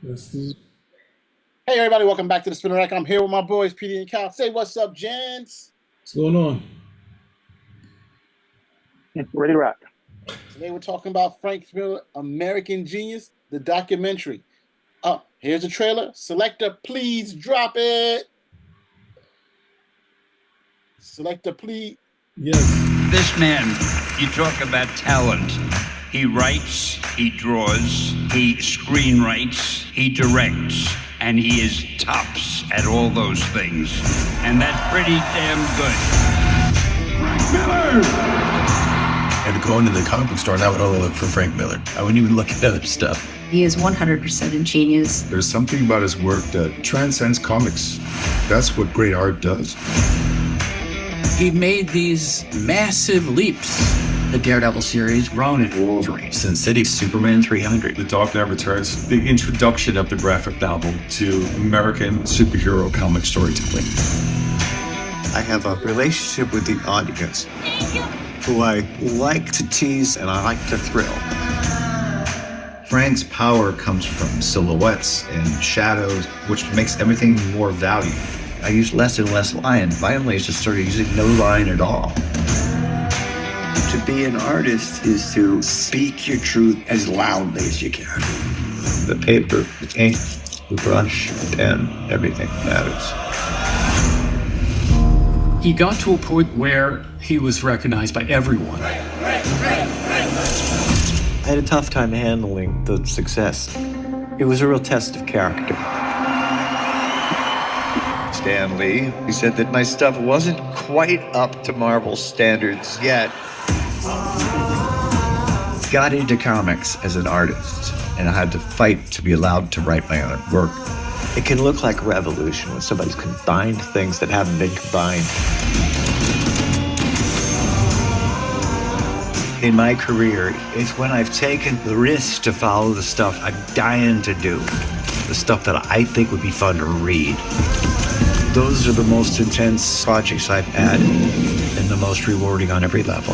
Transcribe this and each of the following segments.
This is Hey everybody, welcome back to the Spinner Rack. I'm here with my boys, Petey and Cal. Say what's up, gents. what's going on. Ready to rock. Today we're talking about Frank Miller, American Genius, the documentary. Here's the trailer. Selector, please drop it. Selector, please. Yes, This man, you talk about talent. He writes, he draws, he screenwrites, he directs, and he is tops at all those things. And that's pretty damn good. Frank Miller! I had to go into the comic book store and I would only look for Frank Miller. I wouldn't even look at other stuff. He is 100% a genius. There's something about his work that transcends comics. That's what great art does. He made these massive leaps. The Daredevil series, Ronin, Wolverine, Sin City, Superman 300. The Dark Knight Returns, the introduction of the graphic novel to American superhero comic storytelling. I have a relationship with the audience who I like to tease and I like to thrill. Frank's power comes from silhouettes and shadows, which makes everything more valued. I use less and less line. Finally, I just started using no line at all. To be an artist is to speak your truth as loudly as you can. The paper, the ink, the brush, the pen, everything matters. He got to a point where he was recognized by everyone. I had a tough time handling the success. It was a real test of character. Stan Lee, he said that my stuff wasn't quite up to Marvel standards yet. Got into comics as an artist, and I had to fight to be allowed to write my own work. It can look like a revolution when somebody's combined things that haven't been combined. In my career, it's when I've taken the risk to follow the stuff I'm dying to do, the stuff that I think would be fun to read. Those are the most intense projects I've had and the most rewarding on every level.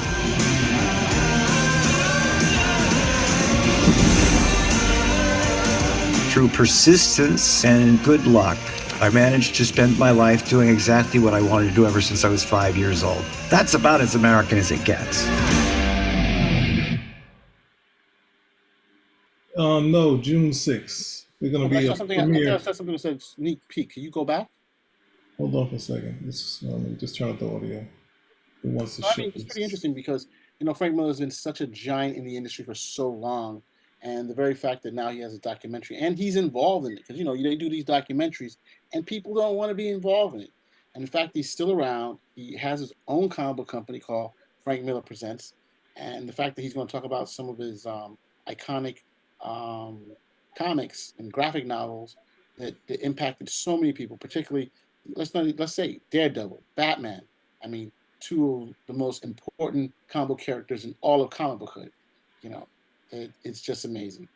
Through persistence and good luck, I managed to spend my life doing exactly what I wanted to do ever since I was 5 years old. That's about as American as it gets. no, June 6th. We're gonna be I a saw something. I premiere. saw something that said sneak peek. Can you go back? Hold on for a second. Let me just turn up the audio. It wants to I show mean, it's pretty this. interesting because Frank Miller's been such a giant in the industry for so long, and the very fact that now he has a documentary and he's involved in it because they do these documentaries and people don't want to be involved in it, and in fact he's still around. He has his own comic book company called Frank Miller Presents, and the fact that he's going to talk about some of his iconic um, comics and graphic novels that impacted so many people, particularly let's say Daredevil, Batman. I mean, two of the most important comic book characters in all of comic bookhood. You know, it's just amazing.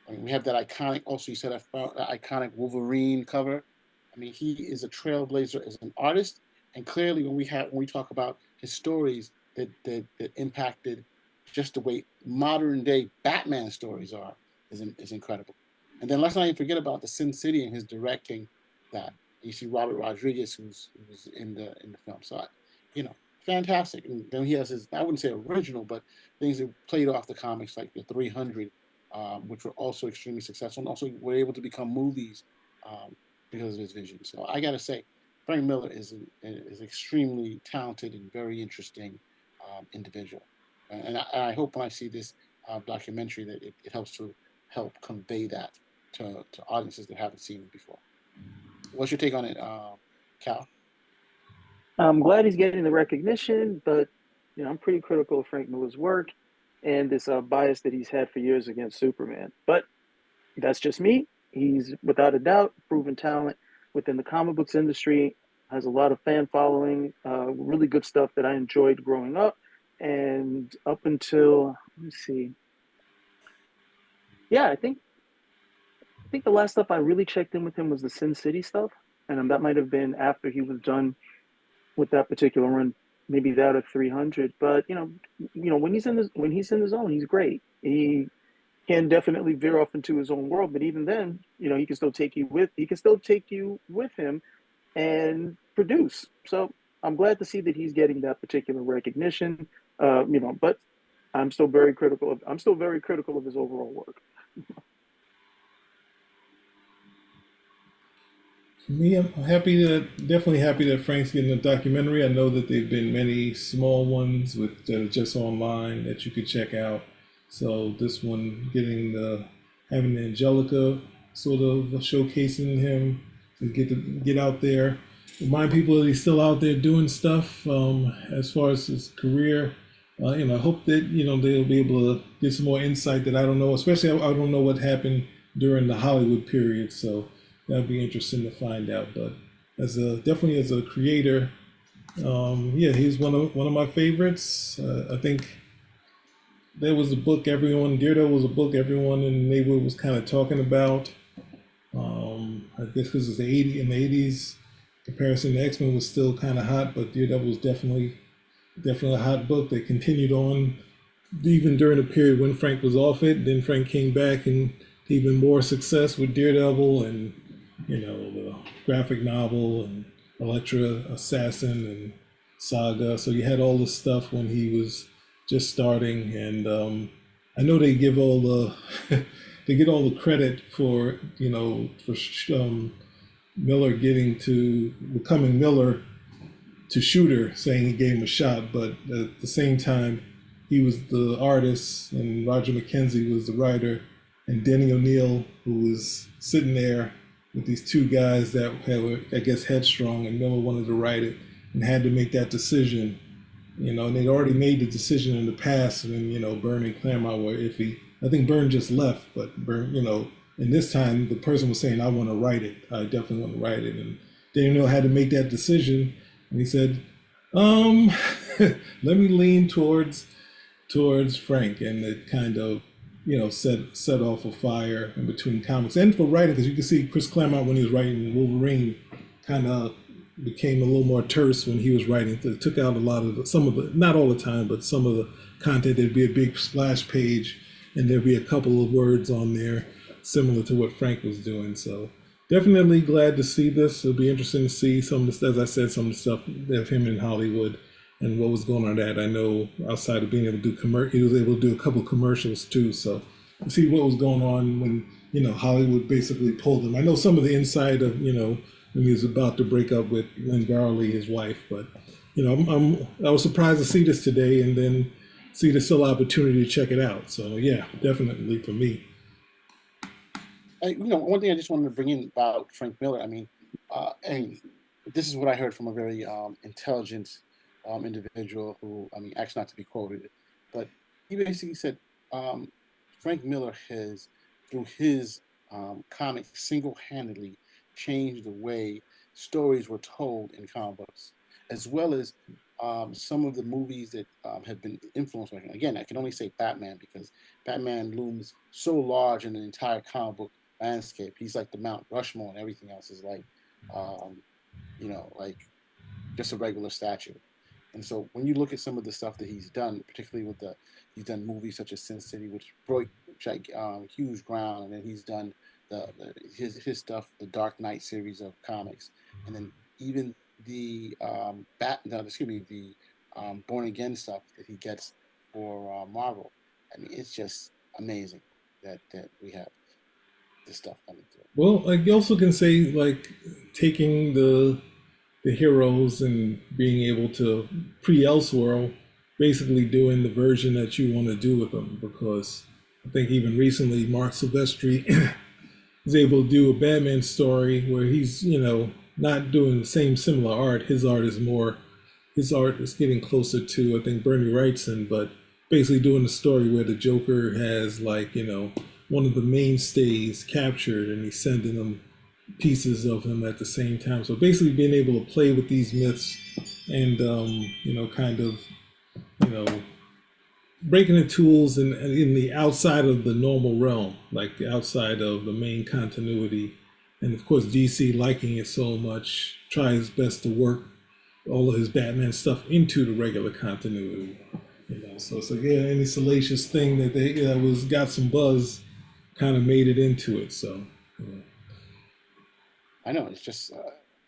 I mean, we have that iconic. Also, you said that iconic Wolverine cover. I mean, he is a trailblazer as an artist, and clearly, when we talk about his stories that impacted just the way modern day Batman stories are, is incredible. And then let's not even forget about the Sin City and his directing that. You see Robert Rodriguez, who's in the film. So, you know, fantastic. And then he has his, I wouldn't say original, but things that played off the comics like the 300, which were also extremely successful and also were able to become movies because of his vision. So I got to say, Frank Miller is extremely talented and very interesting individual. And I hope when I see this documentary that it helps to help convey that to audiences that haven't seen it before. What's your take on it, Cal? I'm glad he's getting the recognition, but I'm pretty critical of Frank Miller's work and this bias that he's had for years against Superman. But that's just me. He's without a doubt proven talent within the comic books industry. Has a lot of fan following. Really good stuff that I enjoyed growing up, and up until let me see. Yeah, I think the last stuff I really checked in with him was the Sin City stuff, and that might have been after he was done with that particular run, maybe that or 300. But when he's in the zone, he's great. can definitely veer off into his own world. But even then, he can still take you with him and produce. So I'm glad to see that he's getting that particular recognition. But I'm still very critical of his overall work. For me, I'm definitely happy that Frank's getting a documentary. I know that there've been many small ones that are just online that you could check out. So this one having Angelica sort of showcasing him to get out there, remind people that he's still out there doing stuff. As far as his career, I hope that they'll be able to get some more insight that I don't know. Especially I don't know what happened during the Hollywood period, so that'd be interesting to find out. But definitely as a creator, yeah, he's one of my favorites. I think there was a book Daredevil was a book everyone in the neighborhood was kind of talking about. I guess because it's in the 80s, comparison to X-Men was still kind of hot, but Daredevil was definitely a hot book that continued on even during the period when Frank was off it. Then Frank came back and even more success with Daredevil and the graphic novel and Elektra Assassin and Saga. So you had all this stuff when he was just starting, and I know they give all the they get all the credit for Miller becoming Miller to Shooter, saying he gave him a shot, but at the same time, he was the artist and Roger McKenzie was the writer, and Denny O'Neil, who was sitting there with these two guys that were, I guess, headstrong, and Miller wanted to write it and had to make that decision. And they'd already made the decision in the past when, Byrne and Claremont were iffy. I think Byrne just left, but Byrne, and this time the person was saying, I want to write it. I definitely want to write it. And Denny O'Neil had to make that decision. And he said, let me lean towards Frank, and it kind of, set off a fire in between comics and for writing, because you can see Chris Claremont when he was writing Wolverine kind of became a little more terse when he was writing. It took out a lot of not all the time, but some of the content. There'd be a big splash page, and there'd be a couple of words on there similar to what Frank was doing. So definitely glad to see this. It'll be interesting to see some of the, as I said, some of the stuff of him in Hollywood and what was going on that. I know outside of being able to do he was able to do a couple of commercials too. So to see what was going on when, Hollywood basically pulled him. I know some of the inside of, when he was about to break up with Lynn Garley, his wife, but, I was surprised to see this today and then see the still opportunity to check it out. So yeah, definitely for me. One thing I just wanted to bring in about Frank Miller. And this is what I heard from a very intelligent individual who, asked not to be quoted, but he basically said Frank Miller has, through his comics, single-handedly changed the way stories were told in comic books, as well as some of the movies that have been influenced by him. Again, I can only say Batman because Batman looms so large in the entire comic book landscape. He's like the Mount Rushmore, and everything else is like, like just a regular statue. And so when you look at some of the stuff that he's done, particularly he's done movies such as Sin City, which broke huge ground, and then he's done his stuff, the Dark Knight series of comics, and then even the Born Again stuff that he gets for Marvel. It's just amazing that we have this stuff coming through. Well, you also can say like taking the heroes and being able to pre-Elseworld, basically doing the version that you want to do with them, because I think even recently Mark Silvestri was able to do a Batman story where he's, not doing the same similar art. His art is getting closer to, I think, Bernie Wrightson, but basically doing a story where the Joker has one of the mainstays captured and he's sending them pieces of him at the same time. So basically being able to play with these myths and, breaking the tools in the outside of the normal realm, like outside of the main continuity. And of course, DC, liking it so much, tries best to work all of his Batman stuff into the regular continuity. So it's like, yeah, any salacious thing that they was got some buzz, kind of made it into it. So I know it's just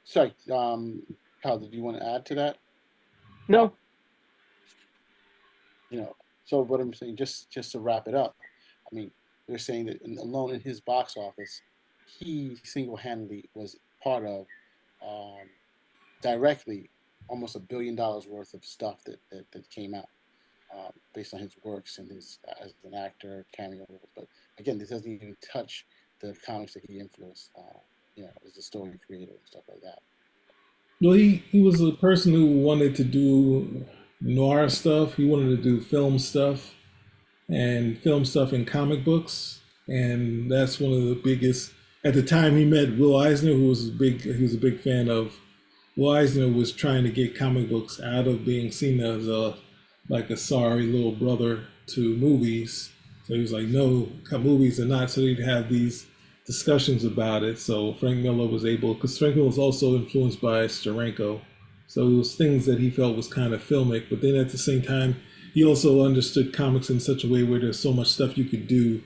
sorry. Kyle, did you want to add to that? No, So what I'm saying, just to wrap it up, I mean, they're saying that alone in his box office, he single-handedly was part of um, directly almost $1 billion worth of stuff that came out based on his works and his as an actor, cameo roles. But again, this doesn't even touch the comics that he influenced. As a story creator and stuff like that. well, he was a person who wanted to do noir stuff. He wanted to do film stuff and film stuff in comic books, and that's one of the biggest. At the time, he met Will Eisner, who was big. He was a big fan of. Will Eisner was trying to get comic books out of being seen as a sorry little brother to movies. So he was like, no, movies are not. So they'd have these discussions about it. So Frank Miller was able, because Frank Miller was also influenced by Steranko. So it was things that he felt was kind of filmic. But then at the same time, he also understood comics in such a way where there's so much stuff you could do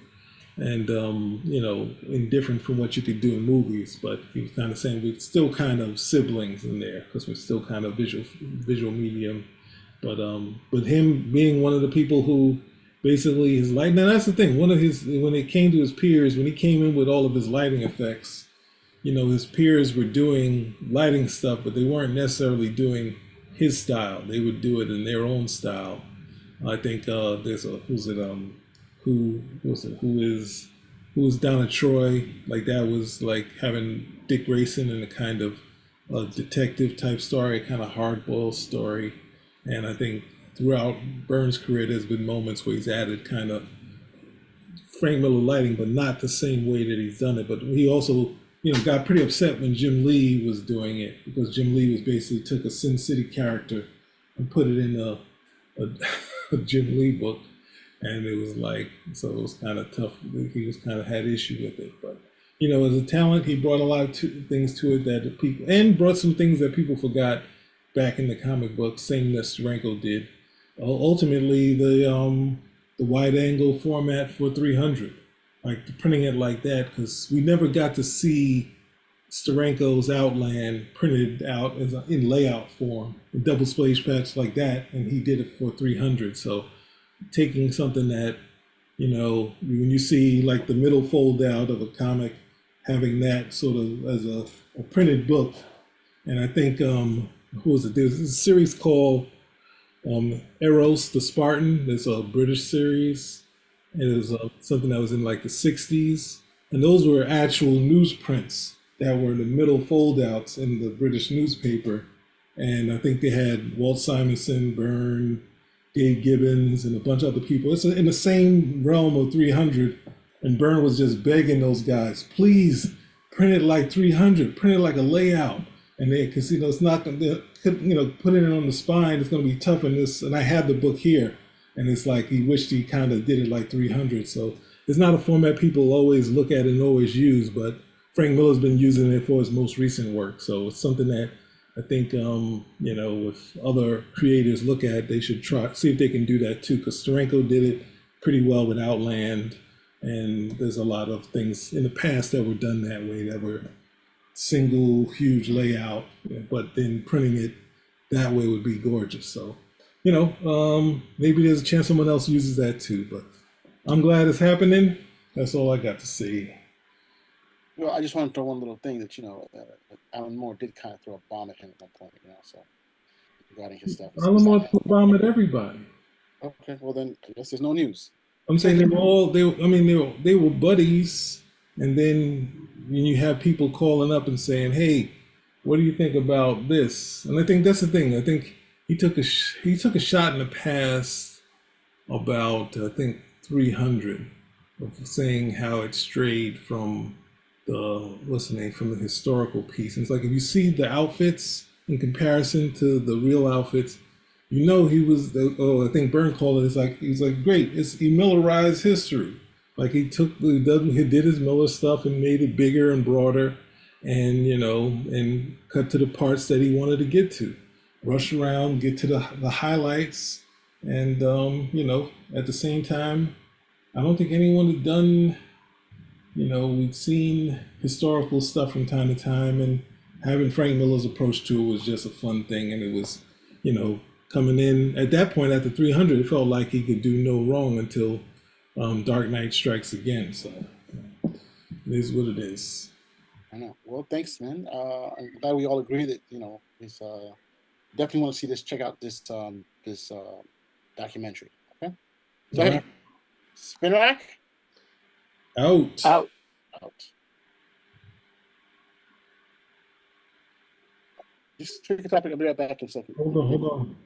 and indifferent from what you could do in movies. But he was kind of saying we're still kind of siblings in there because we're still kind of visual medium. But him being one of the people who basically his light. Now that's the thing. One of his when it came to his peers, when he came in with all of his lighting effects, his peers were doing lighting stuff, but they weren't necessarily doing his style. They would do it in their own style. I think there's a who is Donna Troy, like that was like having Dick Grayson in a kind of a detective type story, kind of hard-boiled story. And I think throughout Burns' career, there's been moments where he's added kind of Frank Miller lighting, but not the same way that he's done it. But he also, got pretty upset when Jim Lee was doing it, because Jim Lee was basically took a Sin City character and put it in a Jim Lee book. And it was like, so it was kind of tough. He was kind of had issue with it. But, as a talent, he brought a lot of things to it that the people, and brought some things that people forgot back in the comic books, same that Steranko did. Ultimately, the wide angle format for 300, like printing it like that, because we never got to see Steranko's Outland printed out in layout form, a double splash patch like that, and he did it for 300. So taking something that, when you see like the middle fold out of a comic, having that sort of as a printed book. And I think, who was it? There's a series called Eros the Spartan. There's a British series. And it was something that was in like the 60s. And those were actual newsprints that were the middle foldouts in the British newspaper. And I think they had Walt Simonson, Byrne, Dave Gibbons, and a bunch of other people. It's in the same realm of 300. And Byrne was just begging those guys, please print it like 300, print it like a layout. And they, because it's not going to, putting it on the spine, it's going to be tough in this. And I had the book here, and it's like he wished he kind of did it like 300. So it's not a format people always look at and always use, but Frank Miller's been using it for his most recent work. So it's something that I think, if other creators look at, they should see if they can do that too, because Steranko did it pretty well with Outland. And there's a lot of things in the past that were done that way, that were single huge layout, but then printing it that way would be gorgeous. So, maybe there's a chance someone else uses that too, but I'm glad it's happening. That's all I got to say. Well, I just want to throw one little thing that, Alan Moore did kind of throw a bomb at him at one point, so regarding his stuff. Alan Moore threw a bomb at everybody. Okay, well then I guess there's no news. I'm saying they were buddies, and then you have people calling up and saying, "Hey, what do you think about this?" And I think that's the thing. I think he took a shot in the past about 300, of saying how it strayed from from the historical piece. And it's like if you see the outfits in comparison to the real outfits, he was. I think Byrne called it. He's like great. He Millerized history. Like he did his Miller stuff and made it bigger and broader, and and cut to the parts that he wanted to get to, rush around, get to the highlights, And at the same time, I don't think anyone had done. We'd seen historical stuff from time to time, and having Frank Miller's approach to it was just a fun thing. And it was, coming in at that point at the 300, it felt like he could do no wrong until Dark Knight Strikes Again. So it is what it is. I know. Well, thanks, man. I'm glad we all agree that it's definitely want to see this. Check out this documentary. Okay. So hey, spin rack Out. Out. Just pick a topic. I'll be right back in a second. Hold on.